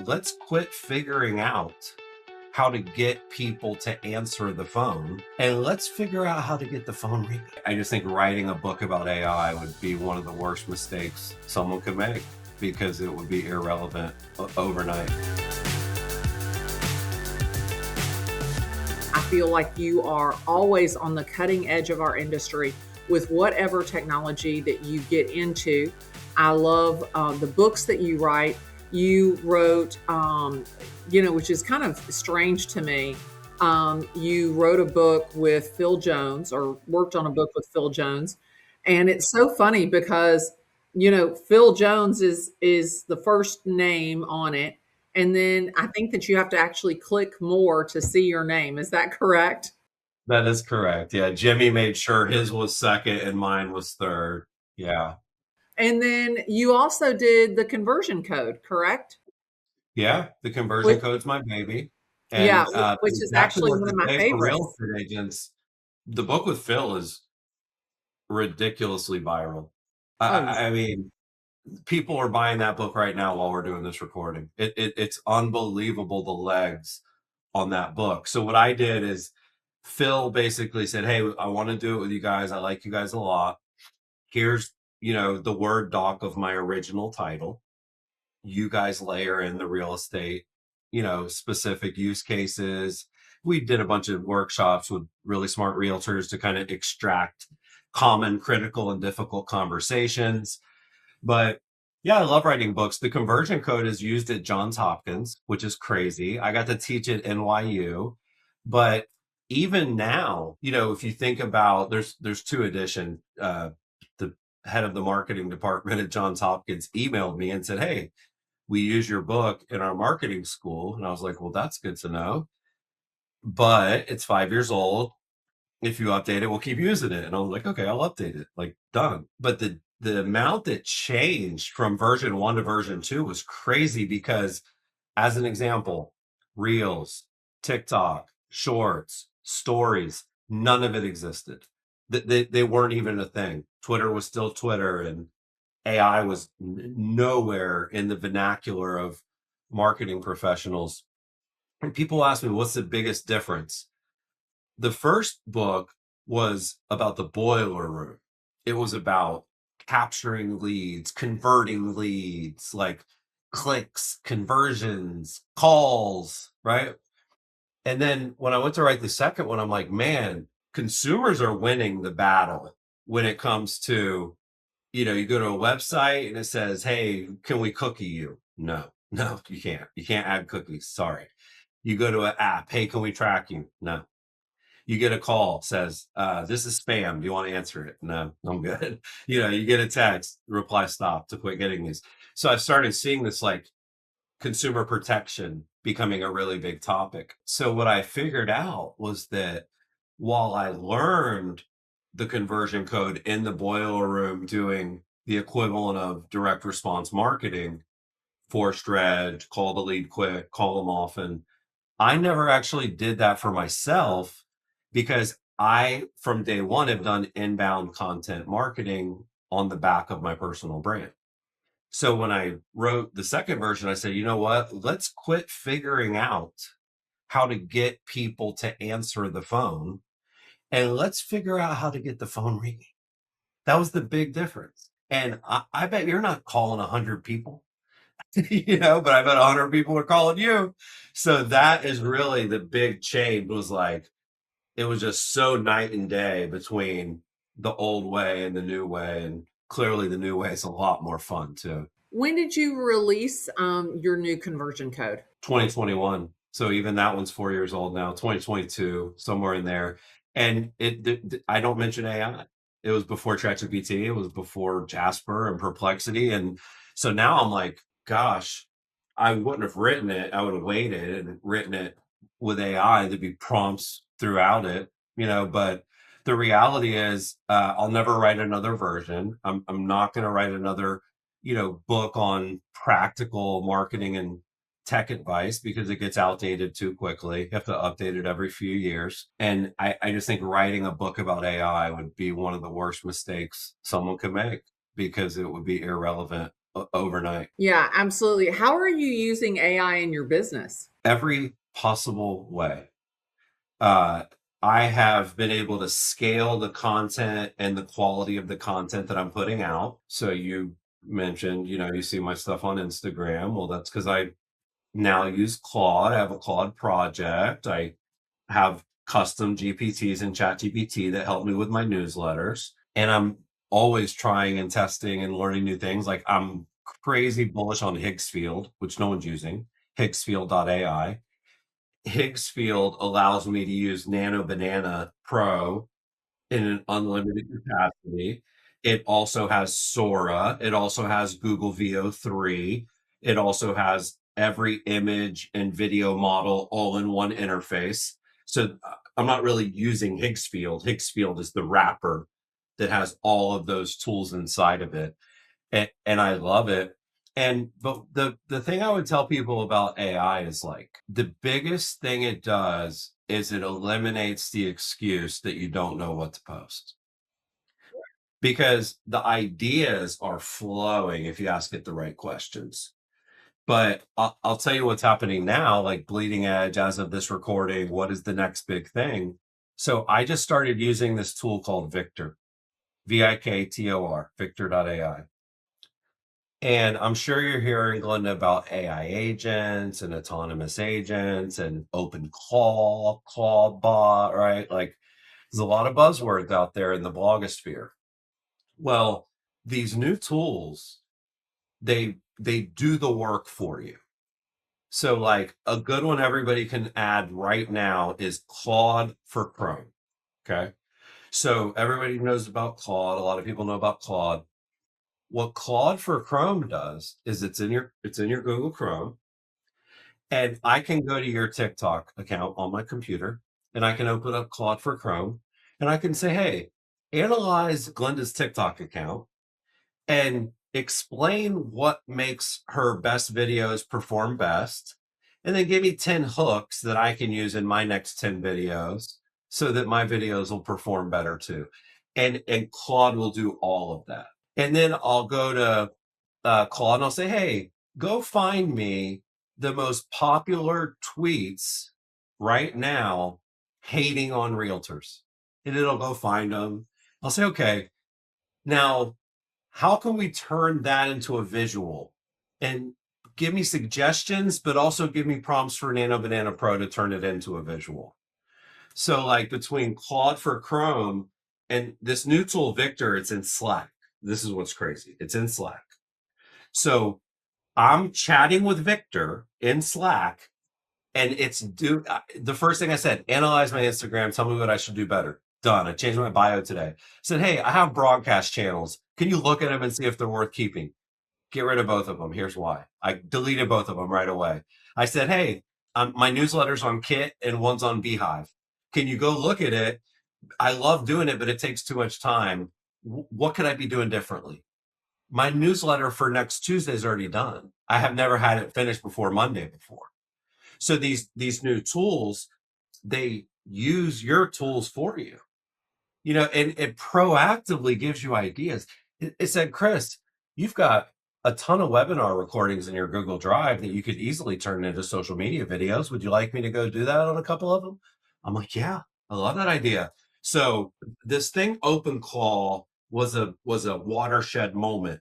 let's quit figuring out how to get people to answer the phone and let's figure out how to get the phone ringing. I just think writing a book about AI would be one of the worst mistakes someone could make because it would be irrelevant overnight. I feel like you are always on the cutting edge of our industry with whatever technology that you get into. I love the books that you write. You wrote, which is kind of strange to me. You wrote a book with Phil Jones or worked on a book with Phil Jones. And it's so funny because, Phil Jones is the first name on it. And then I think that you have to actually click more to see your name. Is that correct? That is correct. Yeah. Jimmy made sure his was second and mine was third. Yeah. And then you also did the conversion code, correct? Yeah. The conversion Which, code's my baby. yeah, And which is exactly actually what one to of my say for real favorites. estate agents. The book with Phil is ridiculously viral. Oh, I mean, people are buying that book right now while we're doing this recording. It's unbelievable the legs on that book. So what I did is Phil basically said, "Hey, I want to do it with you guys. I like you guys a lot. Here's, the Word doc of my original title. You guys layer in the real estate, specific use cases." We did a bunch of workshops with really smart realtors to kind of extract common, critical, and difficult conversations. But yeah, I love writing books. The conversion code is used at Johns Hopkins, which is crazy. I got to teach at NYU. But even now, if you think about there's two edition. The head of the marketing department at Johns Hopkins emailed me and said, "Hey, we use your book in our marketing school." And I was like, "Well, that's good to know. But it's 5 years old. If you update it, we'll keep using it." And I was like, "Okay, I'll update it." Like, done. But the amount that changed from version 1 to version 2 was crazy because, as an example, Reels, TikTok, Shorts, Stories, none of it existed. They weren't even a thing. Twitter was still Twitter, and AI was nowhere in the vernacular of marketing professionals. And people ask me, what's the biggest difference? The first book was about the boiler room. It was about capturing leads, converting leads, like clicks, conversions, calls, right? And then when I went to write the second one, I'm like, man, consumers are winning the battle when it comes to, you go to a website and it says, "Hey, can we cookie you?" No, no, you can't. You can't add cookies. Sorry. You go to an app. "Hey, can we track you?" No. You get a call, says, "This is spam. Do you want to answer it?" No, I'm good. You get a text, reply stop to quit getting these. So I started seeing this like consumer protection becoming a really big topic. So what I figured out was that while I learned the conversion code in the boiler room doing the equivalent of direct response marketing, forced read, call the lead quick, call them often, I never actually did that for myself because I, from day one, have done inbound content marketing on the back of my personal brand. So when I wrote the second version, I said, you know what? Let's quit figuring out how to get people to answer the phone and let's figure out how to get the phone ringing. That was the big difference. And I bet you're not calling 100 people. But I bet 100 people are calling you. So that is really the big change. Was like, it was just so night and day between the old way and the new way. And clearly the new way is a lot more fun too. when did you release your new conversion code? 2021. So even that one's 4 years old now, 2022, somewhere in there. And I don't mention AI. It was before ChatGPT, it was before Jasper and Perplexity. And so now I'm like, gosh, I wouldn't have written it. I would have waited and written it with AI. There'd be prompts throughout it, but the reality is, I'll never write another version. I'm not going to write another, book on practical marketing and tech advice because it gets outdated too quickly. You have to update it every few years. And I just think writing a book about AI would be one of the worst mistakes someone could make because it would be irrelevant overnight. Yeah, absolutely. How are you using AI in your business? Every possible way. Uh, I have been able to scale the content and the quality of the content that I'm putting out. So you mentioned, you see my stuff on Instagram. Well, that's because I now use Claude. I have a Claude project. I have custom GPTs and chat GPT that help me with my newsletters. And I'm always trying and testing and learning new things. Like I'm crazy bullish on Higgsfield, which no one's using, Higgsfield.ai. Higgsfield allows me to use Nano Banana Pro in an unlimited capacity. It also has Sora. It also has Google VO3. It also has every image and video model all in one interface. So I'm not really using Higgsfield. Higgsfield is the wrapper that has all of those tools inside of it. And I love it. And but the thing I would tell people about AI is like the biggest thing it does is it eliminates the excuse that you don't know what to post. Because the ideas are flowing if you ask it the right questions. But I'll tell you what's happening now, like bleeding edge as of this recording. What is the next big thing? So I just started using this tool called Victor, Viktor, Victor.ai. And I'm sure you're hearing, Glenda, about AI agents and autonomous agents and open call, call bot, right? Like there's a lot of buzzwords out there in the blogosphere. Well, these new tools, they do the work for you. So like a good one everybody can add right now is Claude for Chrome. Okay. So everybody knows about Claude. A lot of people know about Claude. What Claude for Chrome does is it's in your Google Chrome, and I can go to your TikTok account on my computer, and I can open up Claude for Chrome, and I can say, "Hey, analyze Glenda's TikTok account and explain what makes her best videos perform best, and then give me 10 hooks that I can use in my next 10 videos so that my videos will perform better too." And Claude will do all of that. And then I'll go to Claude and I'll say, "Hey, go find me the most popular tweets right now hating on realtors." And it'll go find them. I'll say, "Okay, now how can we turn that into a visual?" And give me suggestions, but also give me prompts for Nano Banana Pro to turn it into a visual. So, like between Claude for Chrome and this new tool, Victor, it's in Slack. This is what's crazy. It's in Slack. So I'm chatting with Victor in Slack, and the first thing I said, analyze my Instagram, tell me what I should do better. Done. I changed my bio today. Said, "Hey, I have broadcast channels. Can you look at them and see if they're worth keeping?" Get rid of both of them. Here's why. I deleted both of them right away. I said, "Hey, my newsletter's on Kit and one's on Beehive. Can you go look at it? I love doing it, but it takes too much time. What could I be doing differently?" My newsletter for next Tuesday is already done. I have never had it finished before Monday before. So these new tools, they use your tools for you, and it proactively gives you ideas. It said, "Chris, you've got a ton of webinar recordings in your Google Drive that you could easily turn into social media videos. Would you like me to go do that on a couple of them?" I'm like, "Yeah, I love that idea." So this thing, Open Call, was a watershed moment,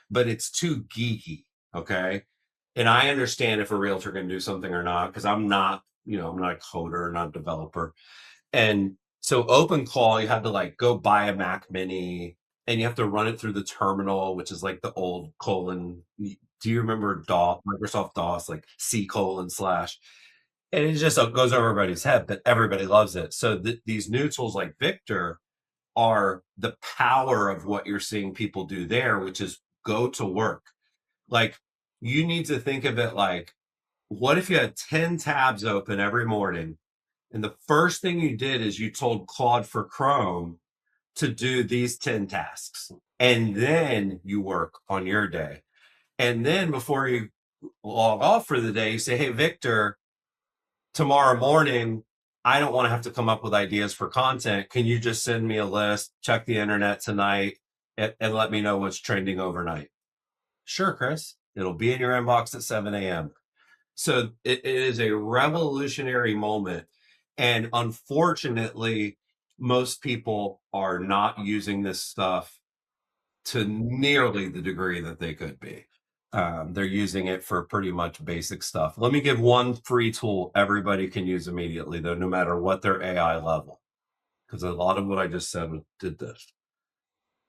but it's too geeky. Okay. And I understand if a realtor can do something or not, because I'm not a coder, not a developer. And so Open Call, you have to like go buy a Mac Mini and you have to run it through the terminal, which is like the old colon. Do you remember DOS, Microsoft DOS, like C:/? And it just goes over everybody's head, but everybody loves it. So these new tools like Victor are the power of what you're seeing people do there, which is go to work. Like you need to think of it like, what if you had 10 tabs open every morning, and the first thing you did is you told Claude for Chrome to do these 10 tasks, and then you work on your day. And then before you log off for the day, you say, "Hey, Victor, tomorrow morning, I don't want to have to come up with ideas for content. Can you just send me a list, check the internet tonight, and let me know what's trending overnight?" Sure, Chris. It'll be in your inbox at 7 a.m. So it is a revolutionary moment. And unfortunately, most people are not using this stuff to nearly the degree that they could be. They're using it for pretty much basic stuff. Let me give one free tool everybody can use immediately, though, no matter what their AI level, because a lot of what I just said did this.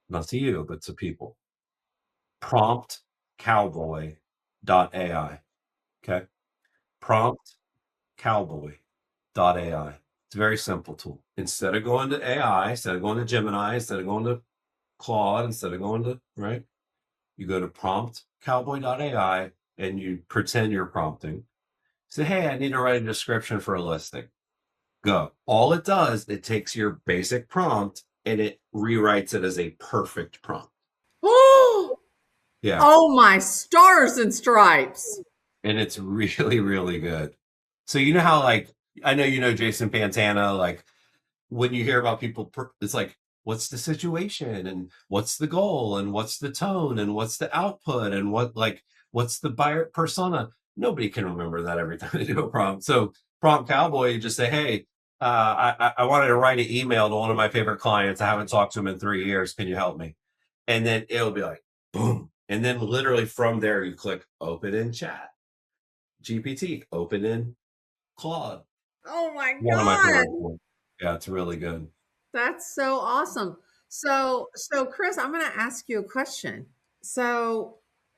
Not to you, but to people. Promptcowboy.ai. Okay. Promptcowboy.ai. It's a very simple tool. Instead of going to AI, instead of going to Gemini, instead of going to Claude, instead of going to, right? You go to promptcowboy.ai and you pretend you're prompting. Say, hey, I need to write a description for a listing. Go. All it does, it takes your basic prompt and it rewrites it as a perfect prompt. Oh, Yeah. oh my stars and stripes. And it's really, really good. So you know how, like, I know you know Jason Pantana, like when you hear about people, it's like, what's the situation and what's the goal and what's the tone and what's the output and what's the buyer persona. Nobody can remember that every time they do a prompt. So prompt cowboy, you just say, hey, I wanted to write an email to one of my favorite clients. I haven't talked to him in 3 years. Can you help me? And then it'll be like, boom. And then literally from there, you click open in chat, GPT, open in Claude. Oh my One of my God. favorite tools. Yeah, it's really good. That's so awesome. So Chris, I'm going to ask you a question. So,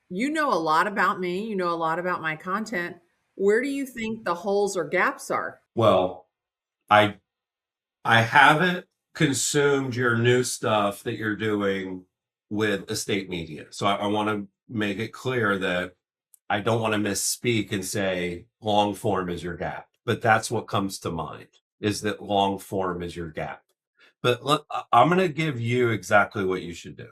you know a lot about me, you know a lot about my content. Where do you think the holes or gaps are? Well, I I haven't consumed your new stuff that you're doing with estate media. So I want to make it clear that I don't want to misspeak and say long form is your gap, but that's what comes to mind is that long form is your gap. But I'm going to give you exactly what you should do.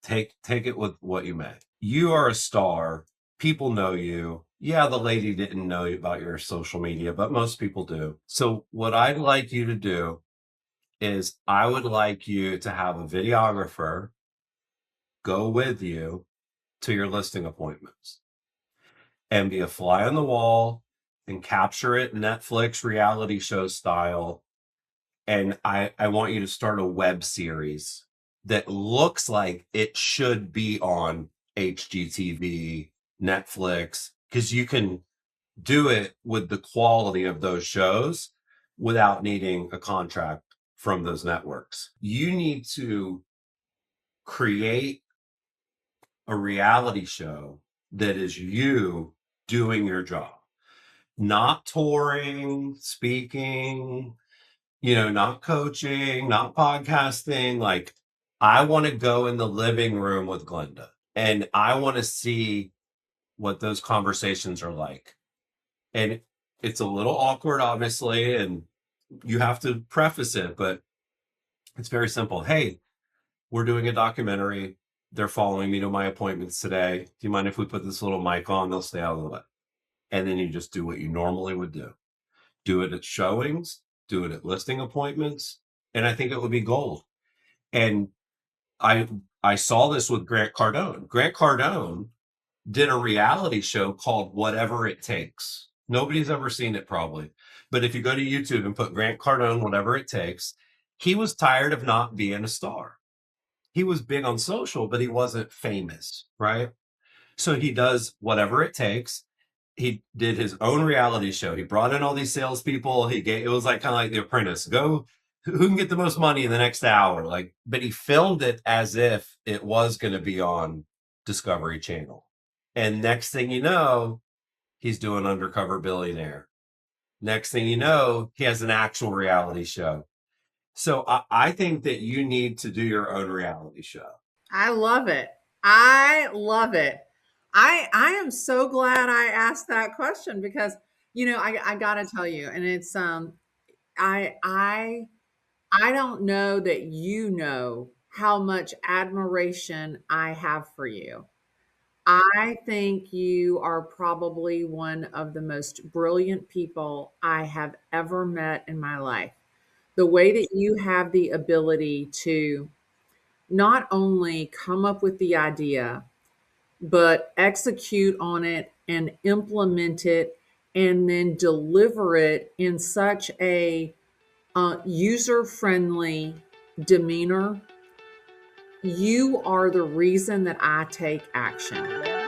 Take it with what you may. You are a star. People know you. Yeah, the lady didn't know about your social media, but most people do. So what I'd like you to do is I would like you to have a videographer go with you to your listing appointments and be a fly on the wall and capture it Netflix reality show style. And I want you to start a web series that looks like it should be on HGTV, Netflix, because you can do it with the quality of those shows without needing a contract from those networks. You need to create a reality show that is you doing your job, not touring, speaking, not coaching, not podcasting. Like, I want to go in the living room with Glenda and I want to see what those conversations are like. And it's a little awkward, obviously, and you have to preface it, but it's very simple. Hey, we're doing a documentary. They're following me to my appointments today. Do you mind if we put this little mic on? They'll stay out of the way. And then you just do what you normally would do. Do it at showings, do it at listing appointments, and I think it would be gold. And I I saw this with Grant Cardone. Grant Cardone did a reality show called Whatever It Takes. Nobody's ever seen it probably. But if you go to YouTube and put Grant Cardone, Whatever It Takes, he was tired of not being a star. He was big on social, but he wasn't famous, right? So he does whatever it takes. He did his own reality show. He brought in all these salespeople. It was like kind of like The Apprentice. Go, who can get the most money in the next hour? Like, but he filmed it as if it was going to be on Discovery Channel. And next thing you know, he's doing Undercover Billionaire. Next thing you know, he has an actual reality show. So I think that you need to do your own reality show. I love it. I love it. I am so glad I asked that question because I got to tell you, and it's I I I don't know that you know how much admiration I have for you. I think you are probably one of the most brilliant people I have ever met in my life. The way that you have the ability to not only come up with the idea, but execute on it and implement it and then deliver it in such a user friendly demeanor, you are the reason that I take action.